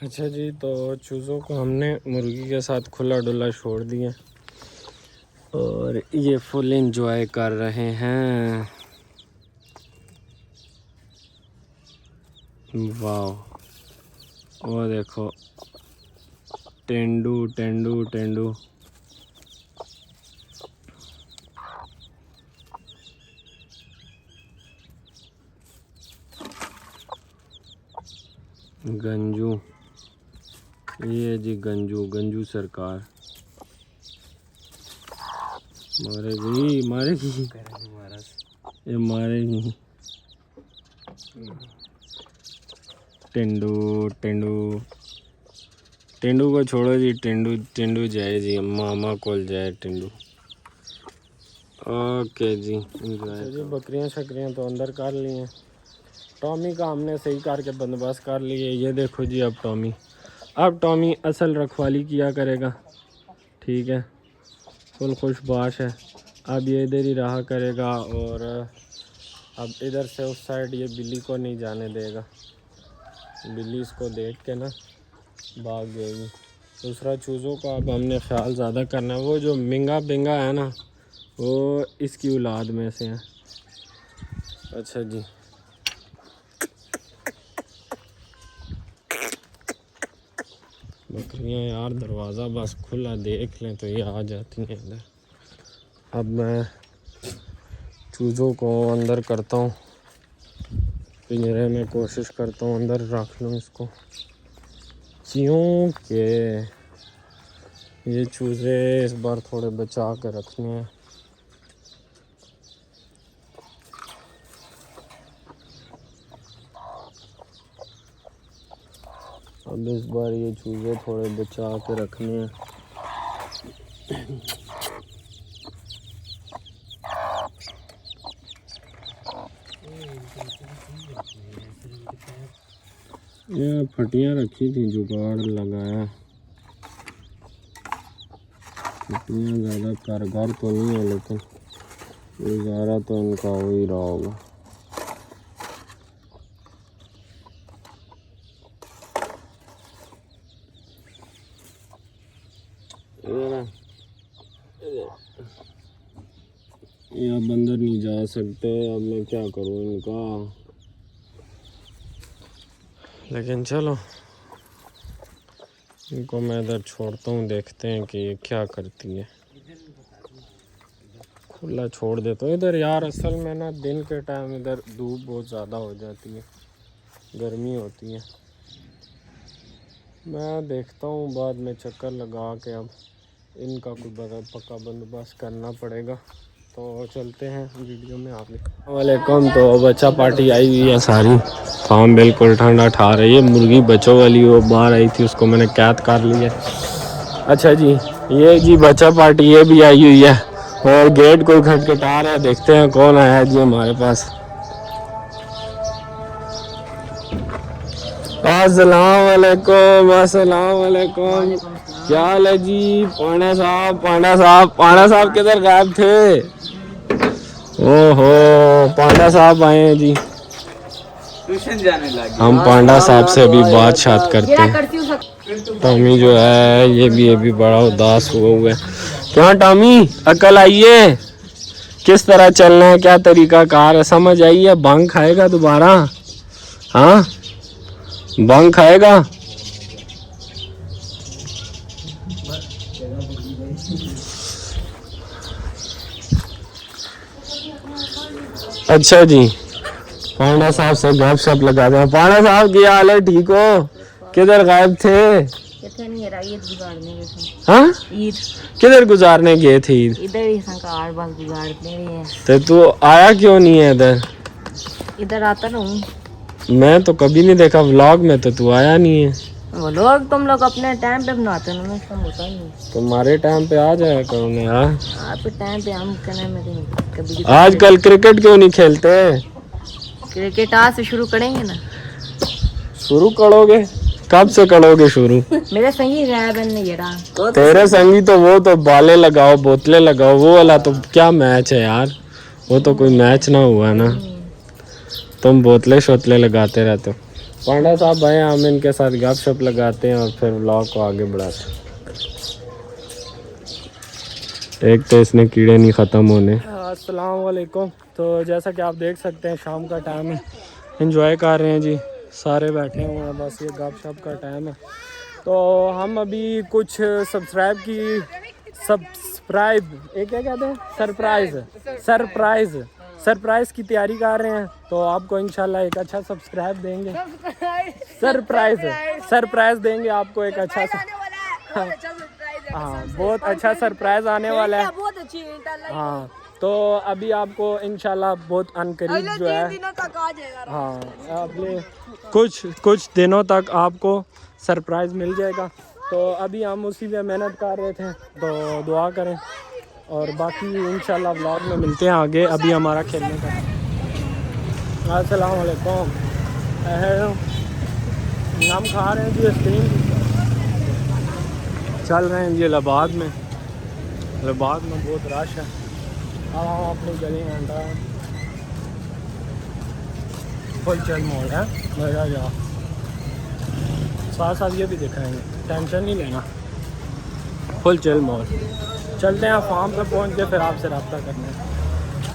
अच्छा जी, तो चूज़ों को हमने मुर्गी के साथ खुला डुला छोड़ दिया और ये फुल एंजॉय कर रहे हैं। वाह, वो देखो टेंडू टेंडू टेंडू। गंजू, ये जी गंजू, गंजू सरकार मारेगी मारेगी, ये मारेगी। टेंडू टेंडू टेंडू को छोड़ो जी, टेंडू टेंडू जाए जी, मामा कोल जाए टेंडू। ओके जी, एंजॉय जी। बकरियां शकरियां तो अंदर कर ली हैं। टॉमी का हमने सही करके बंदोबस्त कर लिए। ये देखो जी, अब टॉमी असल रखवाली किया करेगा, ठीक है, फुल खुशबाश है। अब ये इधर ही रहा करेगा और अब इधर से उस साइड ये बिल्ली को नहीं जाने देगा। बिल्ली इसको देख के ना भाग गएगी। दूसरा चूज़ों का अब हमने ख्याल ज़्यादा करना है। वो जो मिंगा बिंगा है ना, वो इसकी औलाद में से है। अच्छा जी, बकरियां यार दरवाज़ा बस खुला देख लें तो ये आ जाती हैं इधर। अब मैं चूज़ों को अंदर करता हूँ, पिंजरे में कोशिश करता हूँ अंदर रख लूँ इसको, क्योंकि ये चूज़े इस बार थोड़े बचा कर रखने हैं। अब इस बार ये चूज़े थोड़े बचा के रखने हैं। ये फटियाँ रखी थी, जुगाड़ लगाया। फटियाँ ज़्यादा कारगर तो नहीं है, लेकिन गुजारा तो इनका हो ही रहा होगा। ये अब अंदर नहीं जा सकते, अब मैं क्या करूँ इनका। लेकिन चलो, इनको मैं इधर छोड़ता हूँ, देखते हैं कि ये क्या करती है। खुला छोड़ देता हूँ इधर यार। असल में ना दिन के टाइम इधर धूप बहुत ज़्यादा हो जाती है, गर्मी होती है। मैं देखता हूँ बाद में चक्कर लगा के, अब इनका कोई पक्का बंदोबस्त करना पड़ेगा। तो चलते हैं वीडियो में आगे। वालेकुम। तो बच्चा पार्टी आई हुई है सारी, फार्म बिल्कुल ठंडा ठा रही है। मुर्गी बच्चों वाली वो बाहर आई थी, उसको मैंने कैद कर लिया। अच्छा जी, ये जी बच्चा पार्टी ये भी आई हुई है और गेट को खटखटा रहा है। देखते हैं कौन आया है जी हमारे पास। अस्सलाम वालेकुम, अस्सलाम वालेकुम। क्या हाल है जी? पांडा साहब, पांडा साहब, पांडा साहब किधर गायब थे? ओहो, पांडा साहब आए हैं जी। ट्यूशन जाने लगे। हम पांडा साहब से अभी बात शात करते हैं। टॉमी जो है ये भी बड़ा उदास हुआ है। क्या टॉमी, अकल आई है? किस तरह चलना है, क्या तरीका कार है, समझ आई है? भांग खाएगा दोबारा? हाँ, भांग खाएगा? अच्छा जी, पांडा साहब से गप शप लगा दें। पांडा साहब की हाल है, ठीक हो? किधर गायब थे? हाँ, किधर गुजारने गए थे? इधर ही संकार बस गुजारते हैं। तो तू आया क्यों नहीं है इधर? इधर आता रहूं। मैं तो कभी नहीं देखा व्लॉग में, तो तू आया नहीं है। व्लॉग तुम लोग अपने टाइम पे बनाते हो ना, इसका होता नहीं। तुम्हारे टाइम पे आ जाया करो ना यार। आपके टाइम पे हम कहने में कभी। आजकल क्रिकेट क्यों नहीं खेलते? क्रिकेट आज से शुरू करेंगे ना। शुरू करोगे? कब से करोगे शुरू? मेरे संगी गायब है ये रहा। तेरे संगी तो वो तो बाले लगाओ, बोतले लगाओ, वो वाला तो क्या मैच है यार? वो तो कोई मैच ना हुआ ना। तुम बोतले शोतले लगाते रहते हो। पांडा साहब आए, हम इनके साथ गपशप लगाते हैं और फिर व्लॉग को आगे बढ़ाते हैं। एक तो इसने कीड़े नहीं ख़त्म होने। अस्सलाम वालेकुम। तो जैसा कि आप देख सकते हैं शाम का टाइम है, एंजॉय कर रहे हैं जी, सारे बैठे हुए हैं, बस ये गपशप का टाइम है। तो हम अभी कुछ सब्सक्राइब ये क्या कहते हैं, सरप्राइज़ की तैयारी कर रहे हैं। तो आपको इंशाल्लाह एक अच्छा सब्सक्राइब देंगे, सरप्राइज़ देंगे आपको एक अच्छा हाँ, बहुत अच्छा सरप्राइज़ आने वाला है। हाँ, तो अभी आपको इंशाल्लाह बहुत अनकरीब जो है, हाँ, अगले कुछ दिनों तक आपको सरप्राइज़ मिल जाएगा। तो अभी हम उसी पे मेहनत कर रहे थे, तो दुआ करें और बाकी इंशाल्लाह व्लॉग में मिलते हैं आगे। अभी हमारा खेलने का। अस्सलाम वालेकुम। हम खा रहे हैं जी आइसक्रीम, चल रहे हैं जी इलाहाबाद में बहुत रश है। अब हम अपनी गली में अंदर हैं, फुल चल मॉल है, मजा जाओ। साथ साथ ये भी दिखाएंगे, टेंशन नहीं लेना। फुल चल मॉल चलते हैं, फार्म पे पहुंच के फिर आपसे रब्ता करना है।